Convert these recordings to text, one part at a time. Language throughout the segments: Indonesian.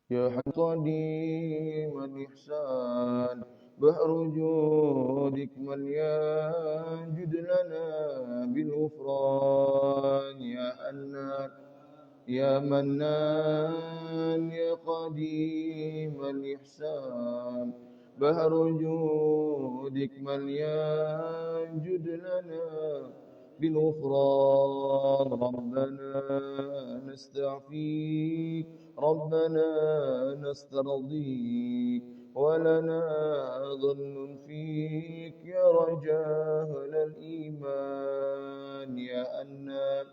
يا حي قديم الإحسان بحر جودك مليان جد لنا بالغفران يا حنان يا منان يا قديم الإحسان بحر جودك مليان جد لنا بالغفران ربنا نستعفيك ربنا نسترضيك ولنا ظن فيك يا رجاء الإيمان يا أنان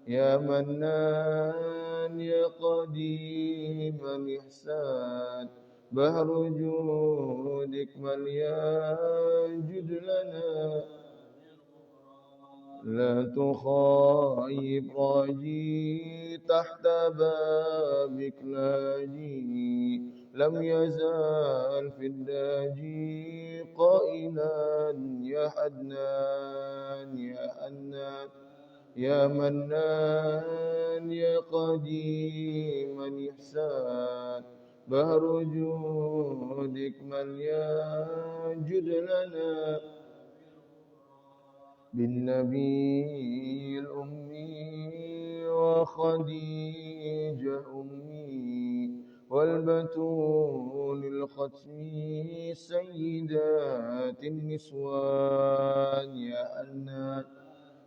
يا منان يا قديم الإحسان بحر جودك مليان جد لنا لا تخيب راجي تحت بابك لاجي لم يزال في الداجي قائلا يا حدنان يا حنان يا منان يا قديم الإحسان بحر جودك مليان جد لنا بالنبي الأمي وخديجة أمي والبتول الختمي سيدات النسوان يا حنان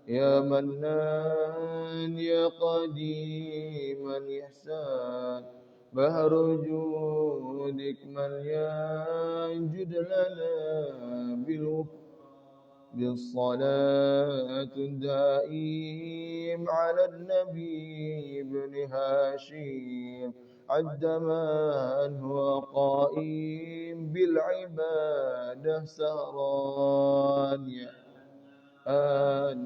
يا منان يا قديم الإحسان بحر جودك مليان جد لنا بالصلاة الدائم على النبي بن هاشم عد من هو قائم بالعبادة سهران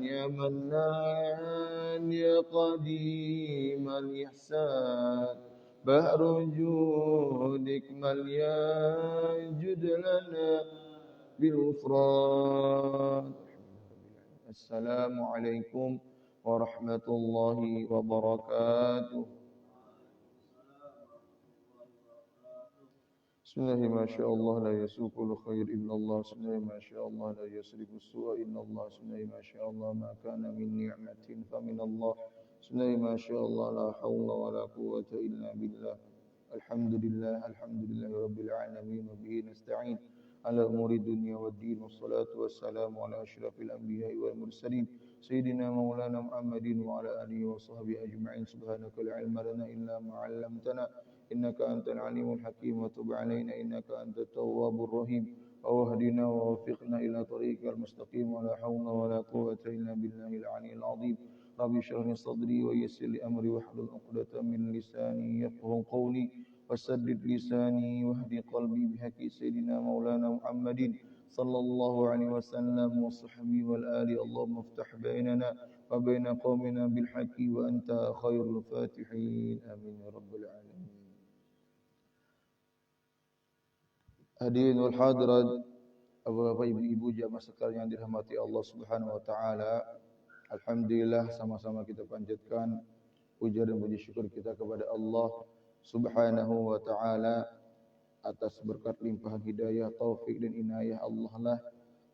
يا منان يا قديم الإحسان بحر جودك مليان جد لنا بالغفران. السلام عليكم ورحمة الله وبركاته. بسم الله ما شاء الله لا يسوق الخير إلا الله. بسم الله ما شاء الله لا يصرف السوء إلا الله. بسم الله ما شاء الله ما كان من نعمة فمن الله. بسم الله ما شاء الله لا حول ولا قوة إلا بالله. الحمد لله رب العالمين وبه نستعين على أمور الدنيا والدين والصلاة والسلام على أشرف الأنبياء والمرسلين سيدنا مولانا محمد وعلى آله وصحبه أجمعين. سبحانك لا علم لنا إلا ما علمتنا إنك أنت العليم الحكيم وتب علينا إنك أنت التواب الرحيم واهدنا ووفقنا إلى طريق المستقيم ولا حول ولا قوة إلا بالله العلي العظيم. رب اشرح لي صدري ويسر لي أمري واحلل عقدة من لساني يفقهوا قولي وسدد لساني واهدي قلبي بحق سيدنا مولانا محمد صلى الله عليه وسلم وصحبه والآل. اللهم افتح بيننا وبين قومنا بالحق وأنت خير الفاتحين آمين يا رب العالمين. Hadirin wal hadirat, Bapak Ibu jamaah sekalian yang dirahmati Allah Subhanahu wa taala. Alhamdulillah sama-sama kita panjatkan puja dan puji syukur kita kepada Allah Subhanahu wa taala atas berkat limpahan hidayah, taufik dan inayah Allah lah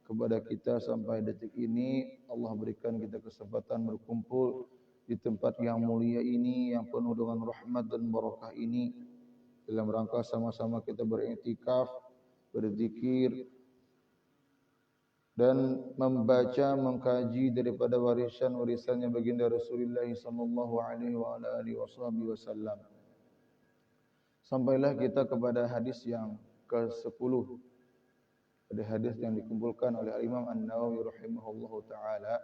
kepada kita sampai detik ini. Allah berikan kita kesempatan berkumpul di tempat yang mulia ini yang penuh dengan rahmat dan barakah ini dalam rangka sama-sama kita beriktikaf, berzikir dan membaca, mengkaji daripada warisan-warisannya baginda Rasulullah sallallahu alaihi wa ala alihi wasallam. Sampailah kita kepada hadis yang ke-10. Pada hadis yang dikumpulkan oleh Imam An-Nawawi rahimahullahu taala.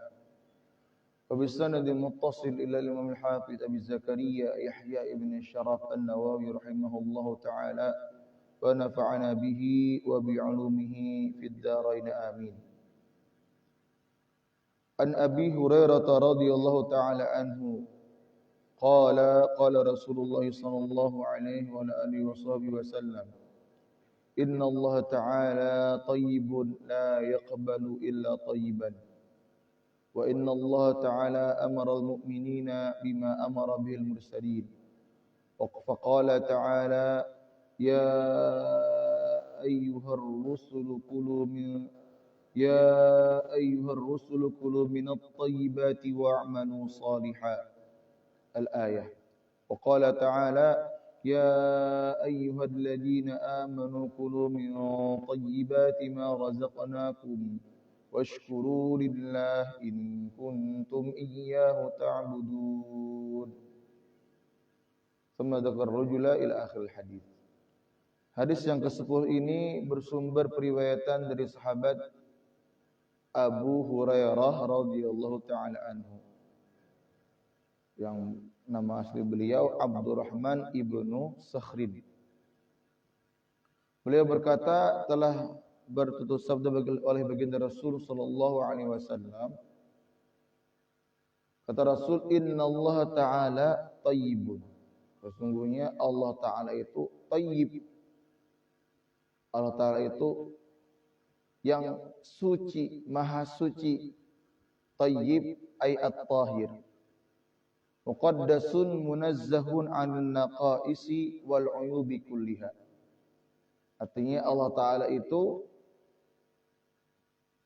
Wa bisanadin muttasil ila Imam Al-Hafiz Abi Zakaria Yahya ibn Sharaf An-Nawawi rahimahullahu taala wa nafa'ana bihi wa bi'ulumihi fid dharain amin. An Abi Hurairah radhiyallahu taala anhu qala qala Rasulullah sallallahu alaihi wa alihi wasallam inna Allah ta'ala tayyibun la yaqbalu illa tayyiban wa inna Allah ta'ala amara al-mu'minina bima amara bihil mursalin Faqala ta'ala ya ayyuhar rusulu kulu min ya ayyuhar rusulu kulu minat tayyibati wa'malu salihan. Al-ayah. Waqala ta'ala ya ayyuhalladzina amanu kulu min tayyibati ma razaqnakum washkuru lillah in kuntum iyyahu ta'budun. Thumma dzakara rajula ila akhir hadis. Hadis yang ke-10 ini bersumber periwayatan dari sahabat Abu Hurairah radhiyallahu taala anhu. Yang nama asli beliau Abdurrahman ibnu Sakhrin. Beliau berkata telah bertutur sabda oleh baginda Rasul sallallahu alaihi wasallam. Kata Rasul, innallaha ta'ala tayyibun. Sesungguhnya Allah Ta'ala itu tayyib. Allah Ta'ala itu yang suci, maha suci. Tayyib ay at-tahir. Muqaddasun munazzahun 'anil naqaisi wal 'uyubi kulliha. Artinya Allah Ta'ala itu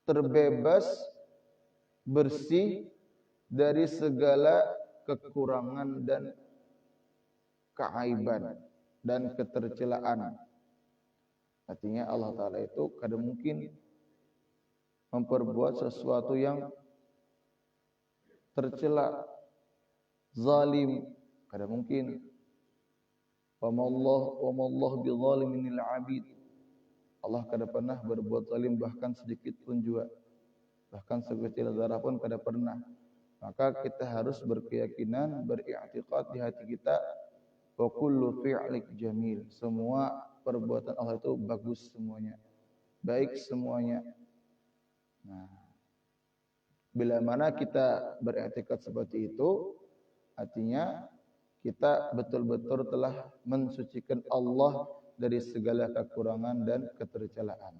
terbebas, bersih dari segala kekurangan dan keaiban dan ketercelaan. Artinya Allah Ta'ala itu kadang mungkin memperbuat sesuatu yang tercela, zalim, kadang mungkin wa mallahu bidzalimin lil 'abid. Allah kadang pernah berbuat zalim bahkan sedikit pun juga, bahkan sekecil zarah pun kadang pernah. Maka kita harus berkeyakinan, beriktikad di hati kita, wa kullu fi'lik jamil. Semua perbuatan Allah itu bagus semuanya, baik semuanya. Nah, bila mana kita beriktikad seperti itu, artinya kita betul-betul telah mensucikan Allah dari segala kekurangan dan ketercelaan.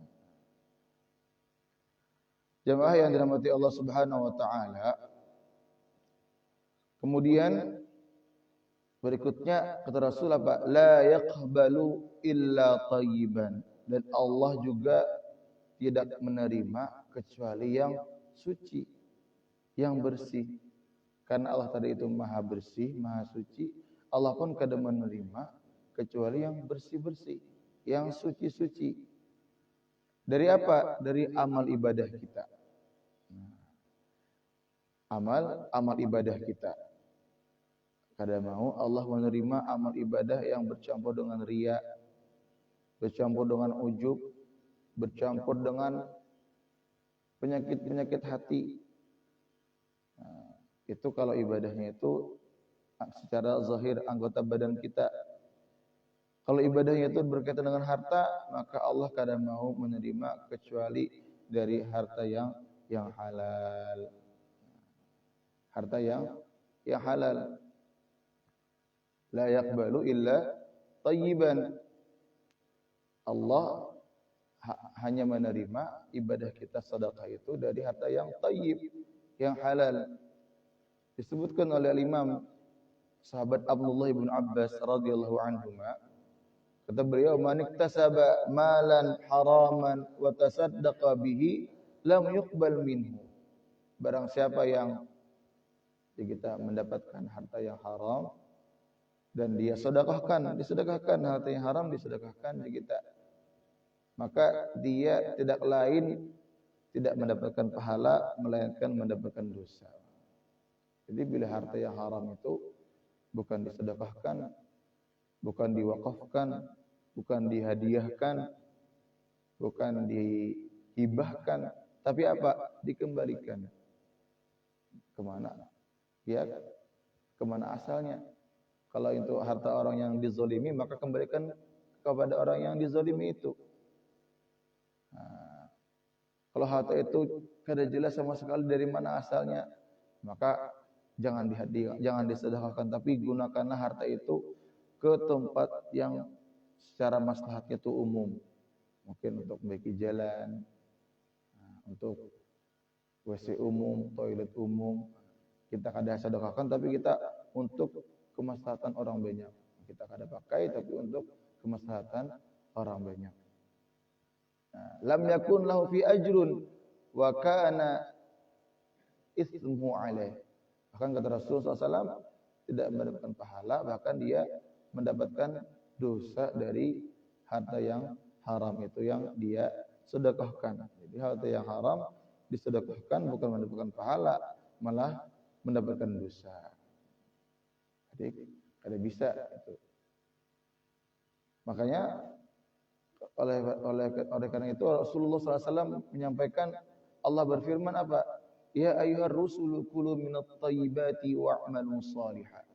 Jamaah yang dirahmati Allah Subhanahu wa taala. Kemudian berikutnya kata Rasul apa? La yaqbalu illa thayyiban. Dan Allah juga tidak menerima kecuali yang suci, yang bersih. Karena Allah tadi itu maha bersih, maha suci. Allah pun kadang menerima kecuali yang bersih-bersih, yang suci-suci. Dari apa? Dari amal ibadah kita. Amal ibadah kita. Kadang mau Allah menerima amal ibadah yang bercampur dengan riya, bercampur dengan ujub, bercampur dengan penyakit-penyakit hati. Nah, itu kalau ibadahnya itu secara zahir anggota badan kita. Kalau ibadahnya itu berkaitan dengan harta, maka Allah kadang mau menerima kecuali dari harta yang halal. Harta yang halal. La yaqbalu illa tayyiban. Allah hanya menerima ibadah kita sedekah itu dari harta yang tayyib, yang halal. Disebutkan oleh Imam sahabat Abdullah bin Abbas radhiyallahu anhuma, kata beliau, man iktasaba malan haraman wa tasaddaqa bihi lam yuqbal minhu. Barang siapa yang kita mendapatkan harta yang haram dan dia disedekahkan harta yang haram, disedekahkan di kita, maka dia tidak mendapatkan pahala melainkan mendapatkan dosa. Jadi bila harta yang haram itu bukan disedekahkan, bukan diwakafkan, bukan dihadiahkan, bukan dihibahkan, tapi apa? Dikembalikan. Kemana? Ya, kemana asalnya? Kalau itu harta orang yang dizolimi, maka kembalikan kepada orang yang dizolimi itu. Nah, kalau harta itu kada jelas sama sekali dari mana asalnya, maka jangan disedekahkan, tapi gunakanlah harta itu ke tempat yang secara maslahatnya itu umum. Mungkin untuk membaiki jalan, untuk WC umum, toilet umum. Kita kada sedekahkan, tapi kita untuk kemaslahatan orang banyak. Kita kada pakai tapi untuk kemaslahatan orang banyak. Nah, lam yakun lahu fi ajrun wa kana ismuhu alaih. Bahkan kata Rasulullah SAW tidak mendapatkan pahala, bahkan dia mendapatkan dosa dari harta yang haram itu yang dia sedekahkan. Jadi harta yang haram disedekahkan bukan mendapatkan pahala, malah mendapatkan dosa. Jadi kada bisa itu. Makanya oleh karena itu Rasulullah SAW menyampaikan, Allah berfirman apa? Ya ayyuhar rusulu kulu minat tayyibati wa'malu salihah.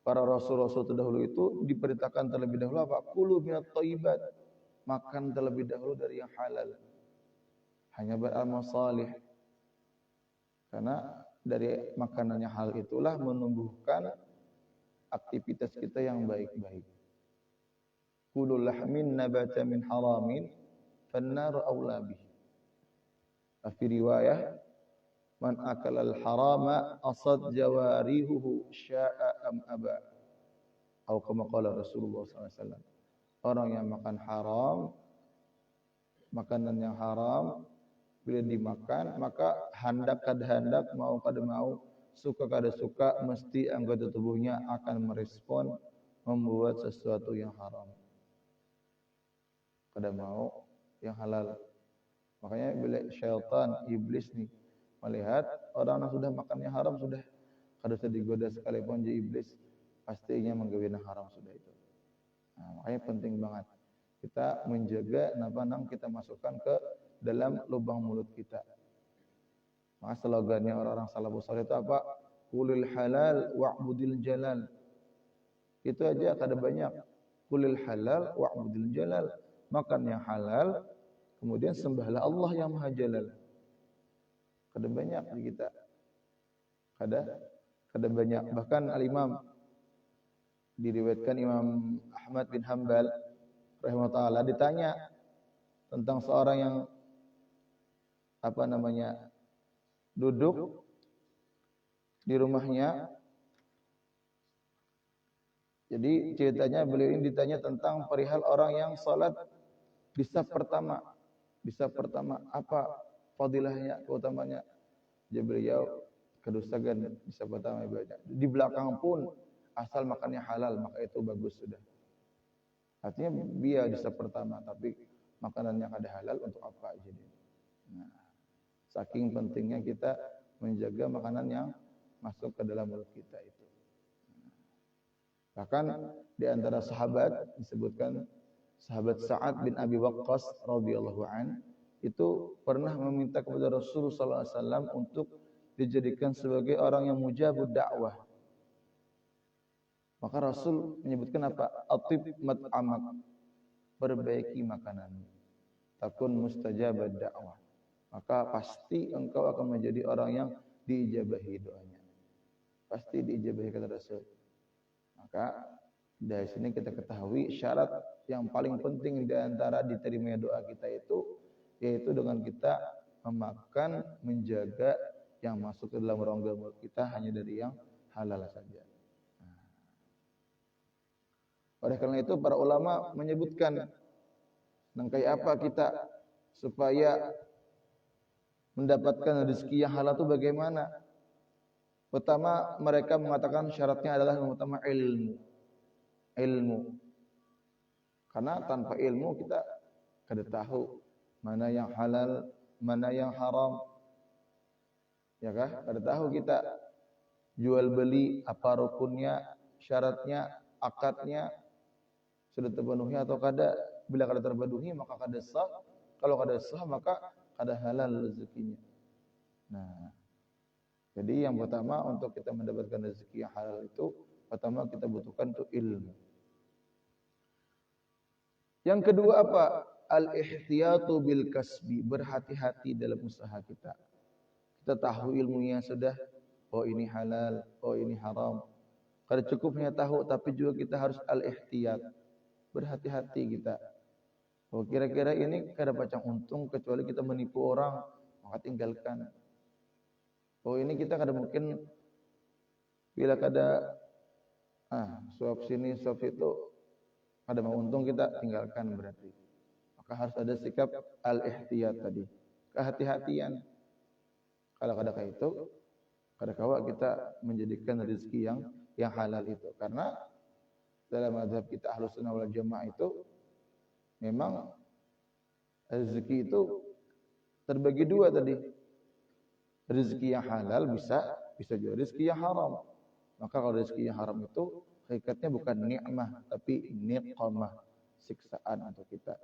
Para rasul-rasul terdahulu itu diperintahkan terlebih dahulu apa? Kulu minat tayyibat. Makan terlebih dahulu dari yang halal. Hanya beramal salih. Karena dari makanan yang halal itulah menumbuhkan aktivitas kita yang baik-baik. Kullu lahmin nabata min haramin fannaru awla bihi. Fi riwayah man akala al-harama asad jawarihuhu sya'a am aba. Atau kama qala Rasulullah SAW. Orang yang makan haram, makanan yang haram, bila dimakan, maka hendak kada hendak, mau kada mau, suka kada suka, mesti anggota tubuhnya akan merespon membuat sesuatu yang haram. Kada mau yang halal. Makanya bila syaitan, iblis nih melihat orang yang sudah makan yang haram sudah kada usah digoda sekalipun je iblis pastinya menggawe haram sudah itu. Nah, makanya penting banget kita menjaga napa nang kita masukkan ke dalam lubang mulut kita. Maka slogannya orang-orang salafus saleh itu apa? Kulil halal wa'budil jalal. Itu aja kada banyak. Kulil halal wa'budil jalal. Makan yang halal, kemudian sembahlah Allah yang Maha Jalal. Kada banyak di kita. Kada banyak. Bahkan al-Imam diriwayatkan Imam Ahmad bin Hanbal rahimahullah ditanya tentang seorang yang duduk di rumahnya. Jadi ceritanya beliau ini ditanya tentang perihal orang yang salat di saf pertama. Di saf pertama apa fadilahnya, keutamanya? Jadi beliau kedustakan di saf pertama ibadah. Di belakang pun asal makannya halal maka itu bagus sudah. Artinya biar di saf pertama tapi makanannya kada halal untuk apa jadi. Nah, saking pentingnya kita menjaga makanan yang masuk ke dalam mulut kita itu. Bahkan di antara sahabat disebutkan sahabat Sa'ad bin Abi Waqqas radhiyallahu an itu pernah meminta kepada Rasulullah SAW untuk dijadikan sebagai orang yang mujabud dakwah. Maka Rasul menyebutkan apa? Atib mat'amak, perbaiki makananmu. Takun mustajabad dakwah. Maka pasti engkau akan menjadi orang yang diijabahi doanya. Pasti diijabahi kata Rasul. Maka dari sini kita ketahui syarat yang paling penting di antara diterimanya doa kita itu yaitu dengan kita memakan, menjaga yang masuk ke dalam rongga mulut kita hanya dari yang halal saja. Oleh karena itu para ulama menyebutkan nangkai apa kita supaya mendapatkan rezeki yang halal itu bagaimana? Pertama mereka mengatakan syaratnya adalah yang utama ilmu. Karena tanpa ilmu kita kada tahu mana yang halal, mana yang haram. Ya kah? Kada tahu kita jual beli apa rukunnya, syaratnya, akadnya sudah terpenuhi atau kada. Bila kada terpenuhi maka kada sah. Kalau kada sah maka kada halal rezekinya. Nah, jadi yang pertama untuk kita mendapatkan rezeki yang halal itu pertama kita butuhkan itu ilmu. Yang kedua apa? Al-ihtiyatu bil kasbi, berhati-hati dalam usaha kita. Kita tahu ilmunya sudah, oh ini halal, oh ini haram. Kada cukup hanya tahu tapi juga kita harus al-ihtiyat. Berhati-hati kita. Oh kira-kira ini kada pacang untung kecuali kita menipu orang, maka tinggalkan. Oh ini kita kada mungkin bila kada Suap sini, suap itu, ada mau untung kita tinggalkan berarti. Maka harus ada sikap al-ihtiyat tadi, kehati-hatian. Kalau kadang itu, kadang kita menjadikan rezeki yang halal itu. Karena dalam mazhab kita Ahlus Sunnah wal Jamaah itu memang rezeki itu terbagi dua tadi. Rezeki yang halal bisa juga rezeki yang haram. Maka kalau rezeki yang haram itu hakikatnya bukan nikmah tapi niqamah, siksaan untuk kita.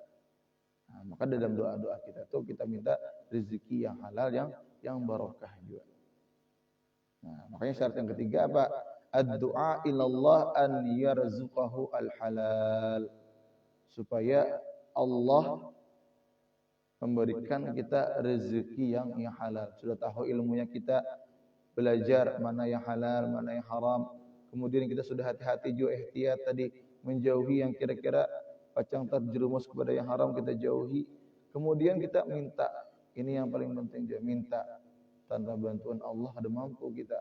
Maka dalam doa-doa kita tuh kita minta rezeki yang halal yang barokah juga. Makanya syarat yang ketiga apa? Ad-du'a ilallah an yarzuqahu al-halal. Supaya Allah memberikan kita rezeki yang halal. Sudah tahu ilmunya kita belajar mana yang halal, mana yang haram. Kemudian kita sudah hati-hati juga ihtiyat tadi, menjauhi yang kira-kira pacang terjerumus kepada yang haram kita jauhi. Kemudian kita minta, ini yang paling penting juga, minta tanpa bantuan Allah ada mampu kita.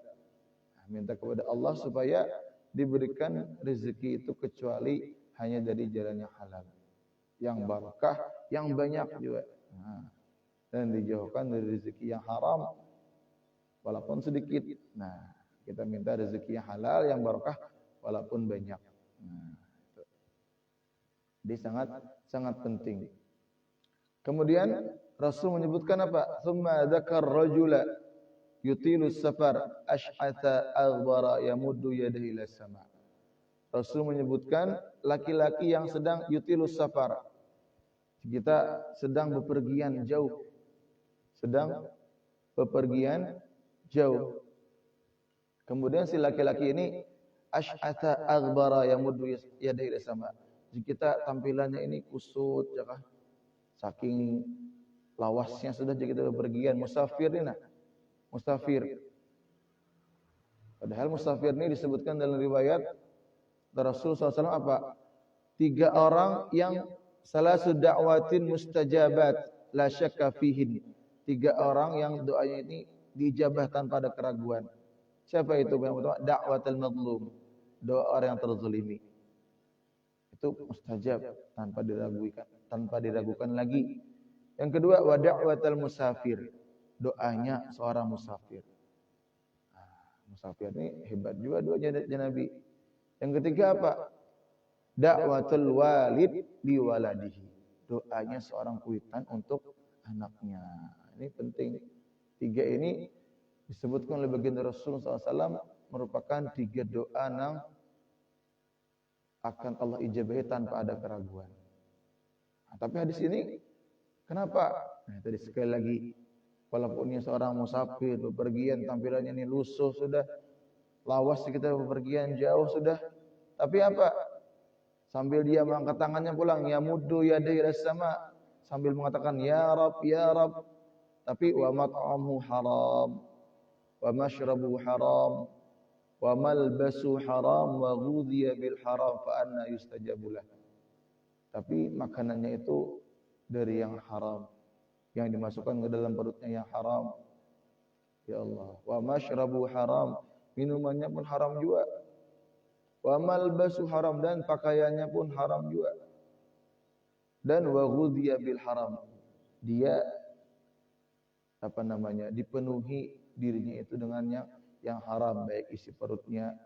Minta kepada Allah supaya diberikan rezeki itu kecuali hanya dari jalan yang halal, yang barakah, yang banyak juga. Dan dijauhkan dari rezeki yang haram walaupun sedikit. Kita minta rezeki yang halal, yang barakah walaupun banyak. Jadi sangat penting. Kemudian Rasul menyebutkan apa? Tsumma dzakar rajula yutilu safar ash'atha aghbara yamuddu yadayhi ila sama. Rasul menyebutkan laki-laki yang sedang yutilu safar. Kita sedang bepergian jauh. Sedang bepergian jauh. Kemudian si laki-laki ini ash'atha aghbara yamuddu yadayhi ila sama. Kita tampilannya ini kusut, ya kan? Saking lawasnya sudah kita bepergian musafir ini. Musafir. Padahal musafir ini disebutkan dalam riwayat Rasul SAW apa? 3 orang yang salasu da'watin mustajabat la syakka fihin. 3 orang yang doanya ini diijabah tanpa ada keraguan. Siapa itu? Yang pertama, da'watul mazlum. Doa orang yang terzalimi. Itu mustajab tanpa diragukan lagi. Yang kedua, wa da'watul musafir. Doanya seorang musafir. Musafir ini hebat juga doanya Nabi. Yang ketiga apa? Da'watul walid li waladihi. Doanya seorang kuitan untuk anaknya. Ini penting. 3 ini disebutkan oleh baginda Rasulullah SAW merupakan 3 doa yang akan Allah ijabahi tanpa ada keraguan. Tapi hadis ini kenapa? Tadi sekali lagi, walaupun ini seorang musafir bepergian, tampilannya ini lusuh sudah, lawas kita bepergian jauh sudah, tapi apa? Sambil dia mengangkat tangannya pulang, ya muddu yadayhi ila sama, sambil mengatakan ya Rabb, ya Rabb. Tapi wa mat'amuhu haram, wa mashrabuhu haram, wa malbasu haram, wa ghudhiya bil haram, fa anna yustajabulah. Tapi makanannya itu dari yang haram, yang dimasukkan ke dalam perutnya yang haram. Ya Allah, wa mashrabu haram, minumannya pun haram juga. Wa malbasu haram, dan pakaiannya pun haram juga. Dan wa ghudhiya bil haram, dia dipenuhi dirinya itu dengan yang haram, baik isi perutnya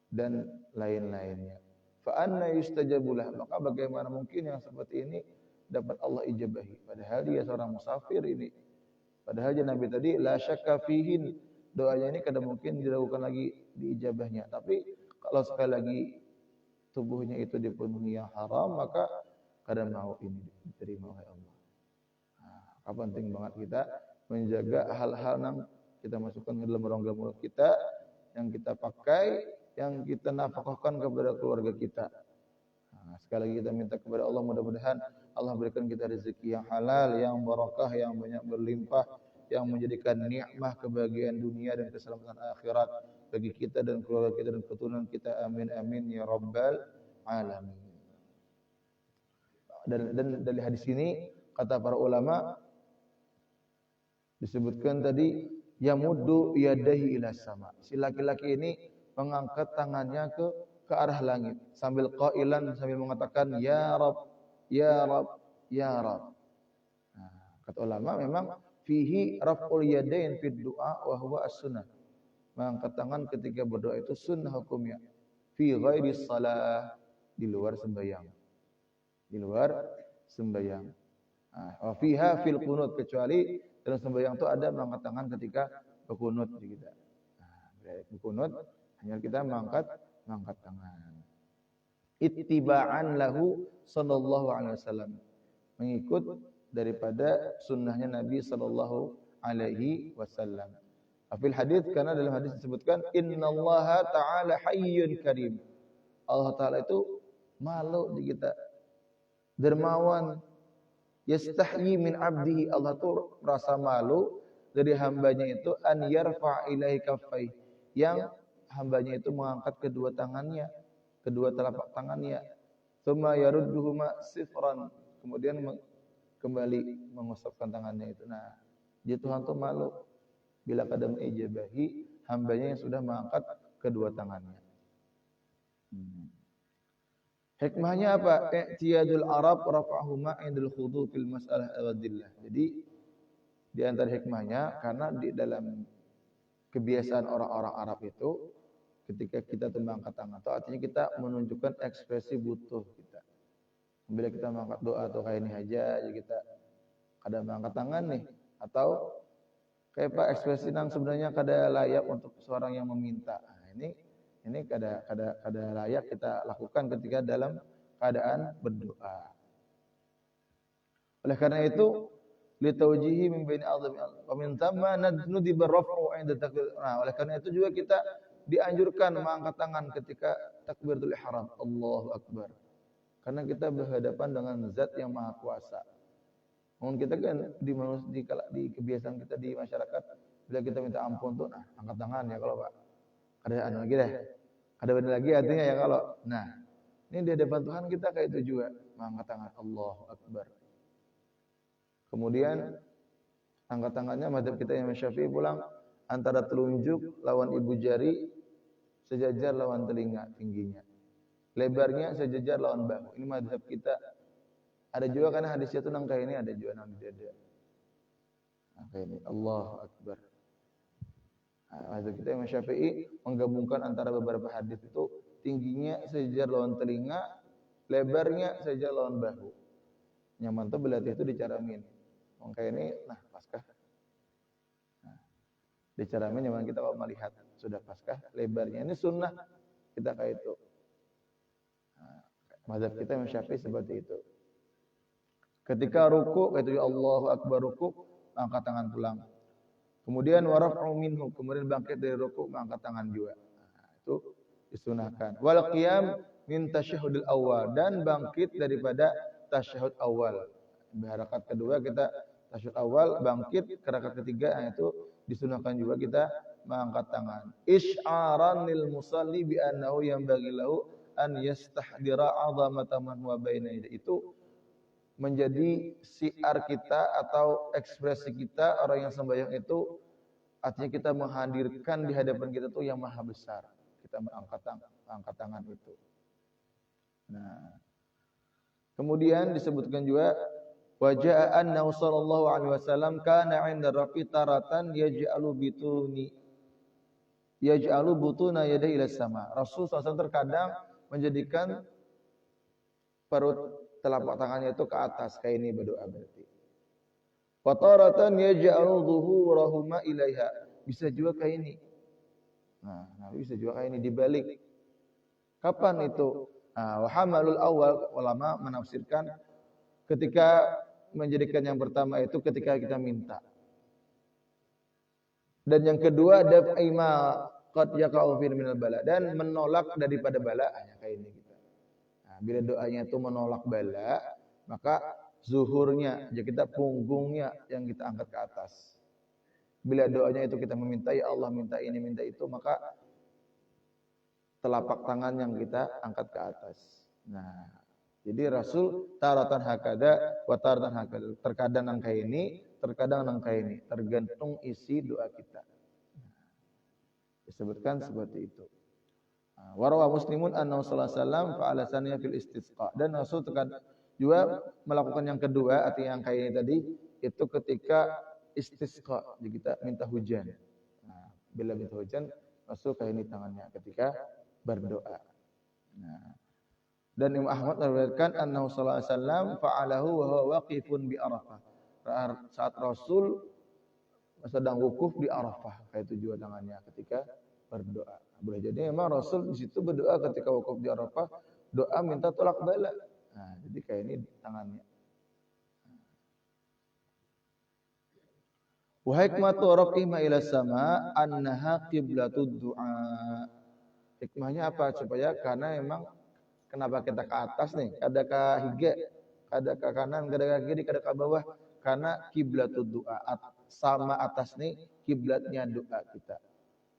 dan lain-lainnya. Fa anna yustajabulah, maka bagaimana mungkin yang seperti ini dapat Allah ijabahi, padahal dia seorang musafir ini. Padahal Nabi tadi la syakka fihin, doanya ini kadang mungkin dilakukan lagi diijabahnya. Tapi kalau sekali lagi tubuhnya itu dipenuhi yang haram, maka kadang mau ini diterima oleh Allah. Penting banget kita menjaga hal-hal yang kita masukkan ke dalam rongga mulut kita, yang kita pakai, yang kita nafkahkan kepada keluarga kita. Sekali lagi kita minta kepada Allah, mudah-mudahan Allah berikan kita rezeki yang halal, yang barakah, yang banyak berlimpah, yang menjadikan nikmah kebahagiaan dunia dan keselamatan akhirat bagi kita dan keluarga kita dan keturunan kita. Amin amin ya rabbal alamin. Dan dari hadis ini kata para ulama disebutkan tadi yamuddu yadahi ila sama. Si laki-laki ini mengangkat tangannya ke ke arah langit sambil qailan, sambil mengatakan ya Rabb, ya Rabb, ya Rabb. Nah, kata ulama memang fihi raf'ul yadain fid du'a wa huwa as-sunnah. Mengangkat tangan ketika berdoa itu sunnah hukumnya. Fi ghairi shalah, di luar sembahyang. Di luar sembahyang. Wa fiha fil qunut, kecuali dalam sembahyang itu ada mengangkat tangan ketika berkunut di kita. Berkunut hanya kita mengangkat tangan. Ittiba'an lahu sallallahu alaihi wasallam. Mengikut daripada sunnahnya Nabi sallallahu alaihi wasallam. Afil hadis, karena dalam hadis disebutkan innallaha ta'ala hayyun karim. Allah Ta'ala itu malu di kita, dermawan. Yastahyi min abdihi, Allah itu merasa malu dari hambanya itu an yarfa ilaihi kaffai, yang hambanya itu mengangkat kedua tangannya, kedua telapak tangannya. Tsumma yarudduhuma sifran, kemudian kembali mengusapkan tangannya itu. Nah, dia Tuhan itu malu bila kadang ijabahi hambanya yang sudah mengangkat kedua tangannya. Hikmahnya apa? I'tiyadul Arab rafa'ahuma indal khudu fil mas'alah al-wadillah. Jadi di antara hikmahnya, karena di dalam kebiasaan orang-orang Arab itu ketika kita mengangkat tangan itu artinya kita menunjukkan ekspresi butuh kita. Bila kita mengangkat doa atau kayak ini aja, ya kita kadang mengangkat tangan nih, atau kayak Pak ekspresi nang sebenarnya kada layak untuk seorang yang meminta. Nah, ini kada layak kita lakukan ketika dalam keadaan berdoa. Oleh karena itu, li taujihi min baini a'dhami wa min thamma nudiba raf'u 'inda takbir. Nah, oleh karena itu juga kita dianjurkan mengangkat tangan ketika takbiratul ihram, Allahu akbar. Karena kita berhadapan dengan zat yang maha kuasa. Mungkin kita kan di kebiasaan kita di masyarakat, bila kita minta ampun tuh, nah angkat tangan ya kalau Pak. Ada anu lagi deh. Ada benar lagi artinya ya kalau. Nah, ini di hadapan Tuhan kita kayak itu juga, mengangkat tangan, Allahu akbar. Kemudian angkat tangannya mazhab kita yang Syafi'i pulang antara telunjuk lawan ibu jari sejajar lawan telinga tingginya. Lebarnya sejajar lawan bahu. Ini mazhab kita. Ada juga karena hadisnya itu nang kayak ini, ada juga nang di dada. Nah, kayak ini, Allahu akbar. Mazhab kita yang Syafi'i menggabungkan antara beberapa hadis itu, tingginya sejajar lawan telinga, lebarnya sejajar lawan bahu. Nyaman tuh berarti itu dicaramin. Kayak ini, nah paskah. Nah, dicaramin nyaman kita kalau melihat sudah paskah, lebarnya ini sunnah kita kayak itu. Nah, mazhab kita yang Syafi'i seperti itu. Ketika ruku, kata Allahu akbar ruku, angkat tangan pulang. Kemudian waraf'u minhu, kemudian bangkit dari ruku, angkat tangan juga. Nah, itu disunahkan. Wal qiyam min tasyahhudil awal, dan bangkit daripada tasyahud awal. Rakaat kedua kita tasyahud awal, bangkit ke rakaat ketiga, nah itu disunahkan juga kita mengangkat tangan. Isy'aran lil musalli bi annahu yanbaghi lahu an yastahdira 'azamata man huwa baina yadayhi. Itu menjadi syiar kita atau ekspresi kita orang yang sembahyang itu, artinya kita menghadirkan di hadapan kita tuh yang maha besar. Kita mengangkat tangan itu. Nah, kemudian disebutkan juga wajah annahu sallallahu alaihi wasallam kana 'inda rafi taratan yaj'alu butuna yadayhi ila sama. Rasul SAW terkadang menjadikan perut telapak tangannya itu ke atas, kayak ini berdoa berarti. Wa taratan yaj'alu dhuhurahuma ilaiha. Bisa juga kayak ini. Nah, bisa juga kayak ini dibalik. Kapan itu? Nah, wa hamalul awal, ulama menafsirkan ketika menjadikan yang pertama itu ketika kita minta. Dan yang kedua daf'i ma qad yaqa'u fi minal bala, dan menolak daripada bala, kayak ini kita. Nah, bila doanya itu menolak bala, maka zuhurnya, ya kita punggungnya yang kita angkat ke atas. Bila doanya itu kita meminta, ya Allah minta ini, minta itu, maka telapak tangan yang kita angkat ke atas. Nah, jadi Rasul taratan hakada wa taratan hakada. Terkadang angka ini, terkadang angka ini, tergantung isi doa kita. Disebutkan seperti itu. Warawa Muslimun annahu sallallahu alaihi wasallam fa'ala saniyah fil istisqa. Dan Rasul juga melakukan yang kedua, artinya yang kayak ini tadi, itu ketika istisqa, jadi kita minta hujan. Nah, bila minta hujan, Rasul kayak ini tangannya ketika berdoa. Nah, dan Imam Ahmad meriwayatkan annahu sallallahu alaihi wasallam fa'alahu wa huwa waqifun bi Arafah. Saat Rasul sedang wukuf di Arafah, kayak itu juga tangannya ketika berdoa. Boleh jadi memang Rasul di situ berdoa ketika wukuf di Arafah, doa minta tolak bala. Nah, jadi kayak ini tangannya. Wa hikmatu raqima ila sama annaha qiblatud du'a. Hikmahnya apa? Supaya karena memang kenapa kita ke atas nih? Kada ke higa, kada ke kanan, kada ke kiri, kada ke bawah. Karena kiblatud du'a. Sama atas nih kiblatnya doa kita.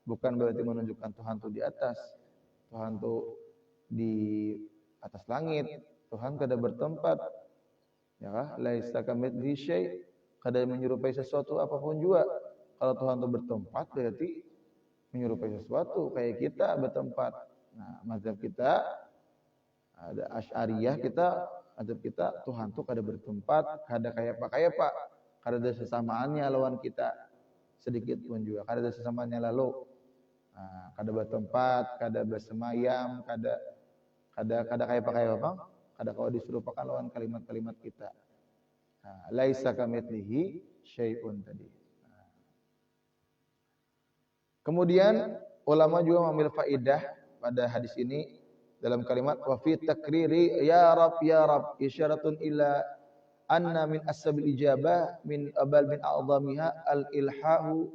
Bukan berarti menunjukkan Tuhan tuh di atas. Tuhan tuh di atas langit. Tuhan kada bertempat. Ya kah? Laisa kamitslihi syai'. Kada menyerupai sesuatu apapun juga. Kalau Tuhan tuh bertempat berarti menyerupai sesuatu kayak kita bertempat. Nah, mazhab kita ada Asy'ariyah mazhab kita Tuhan tuh kada bertempat, kada kayak apa, kada ada sesamaannya lawan kita sedikit pun juga, kada ada sesamaannya lalu. Nah, kada bertempat, kada bersemayam, kada kayak apa, kada kau diserupakan lawan kalimat-kalimat kita. Nah, laisa kamitslihi syai'un tadi. Nah. Kemudian ulama juga mengambil faidah pada hadis ini dalam kalimat wa fi takriri ya rab isyaratun ila anna min asbabil ijabah min abal min a'zamiha al ilhahu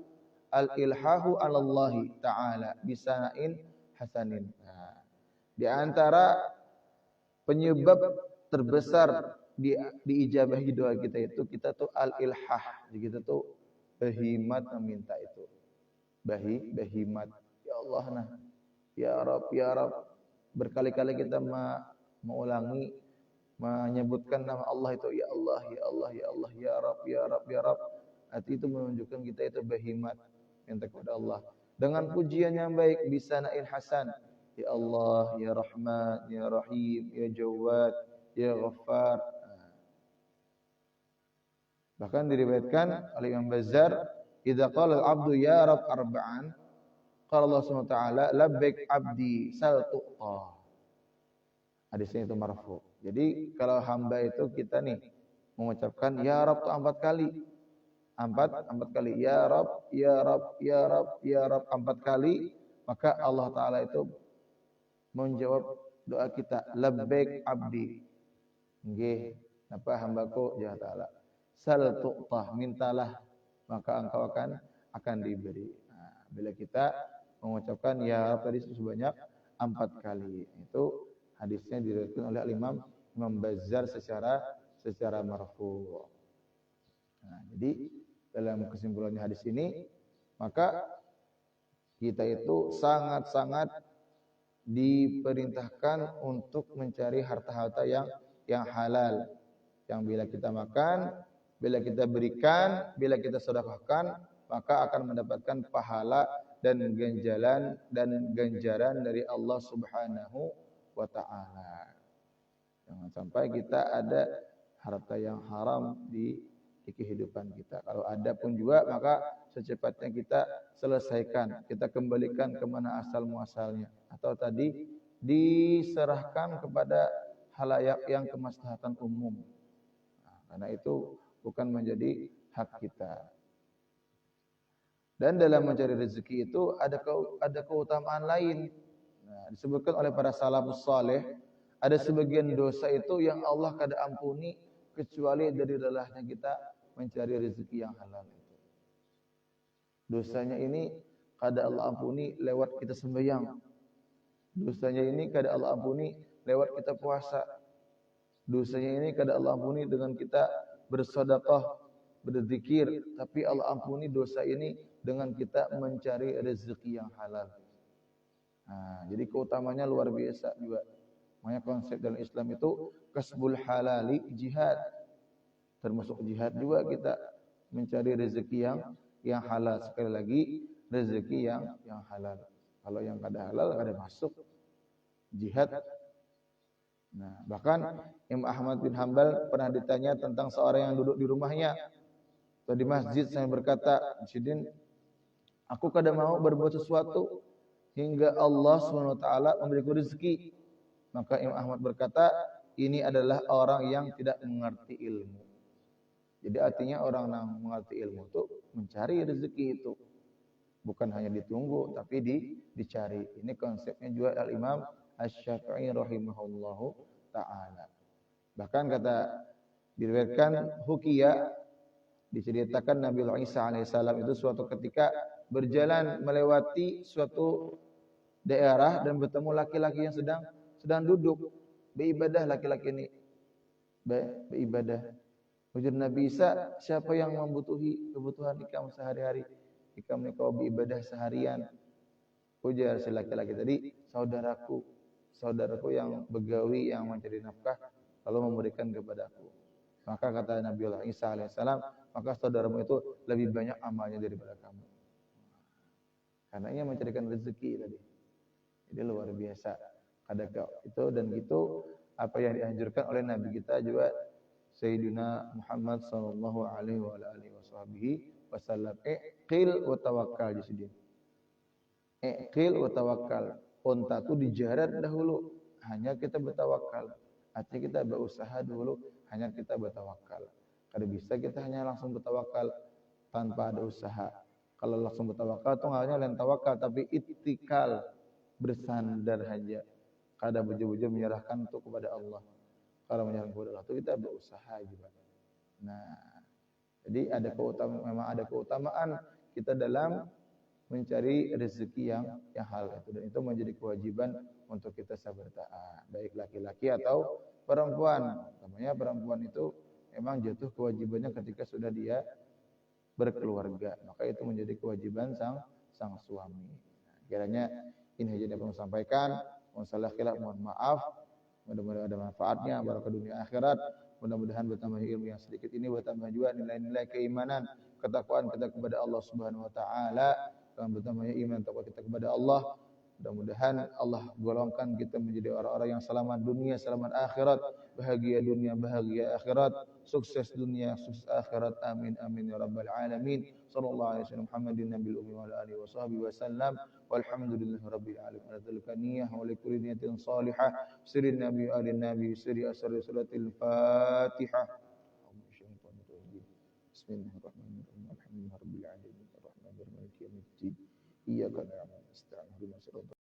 'ala Allah taala bisana'in hasanin. Nah, di antara penyebab terbesar di ijabahi doa kita itu kita tuh al ilhah, kita tuh behimat meminta itu. Behimat ya Allah, nah ya Rab, berkali-kali kita mengulangi menyebutkan nama Allah itu ya Allah ya Allah ya Allah ya Rab ya Rab ya Rab. Arti itu menunjukkan kita itu behimat minta kepada Allah dengan pujian yang baik, bisana'il hasan, ya Allah ya Rahman ya Rahim ya Jawad ya Ghaffar. Bahkan diriwayatkan oleh Imam Bazzar, idza qala al-'abdu ya Rabb arba'an, qala Allah Subhanahu wa taala labbaik 'abdi sal tu'ta. Hadisnya itu marfu. Jadi kalau hamba itu kita nih mengucapkan ya Rabb itu 4 kali. Empat kali ya Rabb, ya Rabb, ya Rabb, ya Rabb 4 kali, maka Allah taala itu menjawab doa kita, labbaik 'abdi. Nggih, napa hambaku ya taala. Sal tu'tah, mintalah maka engkau akan diberi. Nah, bila kita mengucapkan ya tadi sebanyak 4 kali, itu hadisnya diriwayatkan oleh Imam Bazzar secara marfu. Nah, jadi dalam kesimpulannya hadis ini, maka kita itu sangat-sangat diperintahkan untuk mencari harta-harta yang halal, yang bila kita makan, bila kita berikan, bila kita sedekahkan, maka akan mendapatkan pahala dan ganjaran dari Allah Subhanahu wa taala. Jangan sampai kita ada harta yang haram di kehidupan kita. Kalau ada pun juga, maka secepatnya kita selesaikan, kita kembalikan ke mana asal muasalnya, atau tadi diserahkan kepada halayak yang kemaslahatan umum. Nah, karena itu bukan menjadi hak kita. Dan dalam mencari rezeki itu ada keutamaan lain. Nah, disebutkan oleh para salafus saleh, ada sebagian dosa itu yang Allah kada ampuni kecuali dari lelahnya kita mencari rezeki yang halal itu. Dosanya ini kada Allah ampuni lewat kita sembahyang. Dosanya ini kada Allah ampuni lewat kita puasa. Dosanya ini kada Allah ampuni dengan kita bersedekah, berzikir, tapi Allah ampuni dosa ini dengan kita mencari rezeki yang halal. Nah, jadi keutamanya luar biasa juga. Makanya konsep dalam Islam itu kasbul halali jihad. Termasuk jihad juga kita mencari rezeki yang halal. Sekali lagi rezeki yang halal. Kalau yang kada halal kada masuk. jihad. Nah, bahkan Imam Ahmad bin Hanbal pernah ditanya tentang seorang yang duduk di rumahnya atau di masjid sambil berkata, "Sidin, aku kadang mau berbuat sesuatu hingga Allah SWT memberiku rezeki." Maka Imam Ahmad berkata, ini adalah orang yang tidak mengerti ilmu. Jadi artinya orang yang mengerti ilmu itu mencari rezeki itu. Bukan hanya ditunggu, tapi dicari. Ini konsepnya juga Al-Imam Asy-Syafi'i rahimahullahu ta'ala. Bahkan kata diriwayatkan Hukiya, diceritakan Nabi Isa alaihissalam itu suatu ketika berjalan melewati suatu daerah dan bertemu laki-laki yang sedang duduk beribadah. Laki-laki ini beribadah. Ujar Nabi Isa, siapa yang membutuhi kebutuhan ikam sehari-hari? Ikam ini kau beribadah seharian. Ujar si laki-laki tadi, saudaraku yang begawi, yang mencari nafkah, lalu memberikan kepadaku. Maka kata Nabi Isa alaihissalam, maka saudaramu itu lebih banyak amalnya daripada kamu. Karena ia mencarikan rezeki tadi. Jadi luar biasa. Ada itu dan gitu apa yang dianjurkan oleh Nabi kita juga Sayyidina Muhammad sallallahu alaihi wasallam. Iqil wa tawakkal di sini. Iqil wa tawakkal. Unta itu dijarat dahulu, hanya kita bertawakal. Artinya kita berusaha dulu, hanya kita bertawakal. Kalau bisa kita hanya langsung bertawakal tanpa ada usaha. Kalau langsung bertawakal itu hanya lain tawakal, tapi ittikal, bersandar saja. Kada bejo-bejo menyerahkan itu kepada Allah. Kalau menyerahkan kepada Allah itu kita berusaha juga. Nah, jadi memang ada keutamaan kita dalam mencari rezeki yang halal itu, dan itu menjadi kewajiban untuk kita sabar taat, baik laki-laki atau perempuan. Namanya perempuan itu memang jatuh kewajibannya ketika sudah dia berkeluarga, maka itu menjadi kewajiban sang suami. Kiranya ini saja yang perlu sampaikan. Masalah khilaf mohon maaf. Mudah-mudahan ada manfaatnya barokah dunia akhirat. Mudah-mudahan bertambah ilmu yang sedikit ini bertambah juga nilai-nilai keimanan, ketakwaan kita kepada Allah Subhanahu wa taala, dan bertambahnya iman takwa kita kepada Allah. Mudah-mudahan Allah golongkan kita menjadi orang-orang yang selamat dunia, selamat akhirat, bahagia dunia, bahagia akhirat, sukses dunia, sukses akhirat. Amin amin ya rabbal alamin. Sallallahu alaihi wasallam Muhammadin nabiyil ummi wa alihi washabbihi wasallam. Walhamdulillahi rabbil alamin. Adzalika niyyah wa likulli niyatin salihah. Sirrin nabi alin nabi sirri asrar suratil Fatihah. Bismillahirrahmanirrahim. Alhamdulillahirabbil alamin. Arrahmanirrahim. Maliki yaumiddin. Iyyaka na'budu wa iyyaka nasta'in.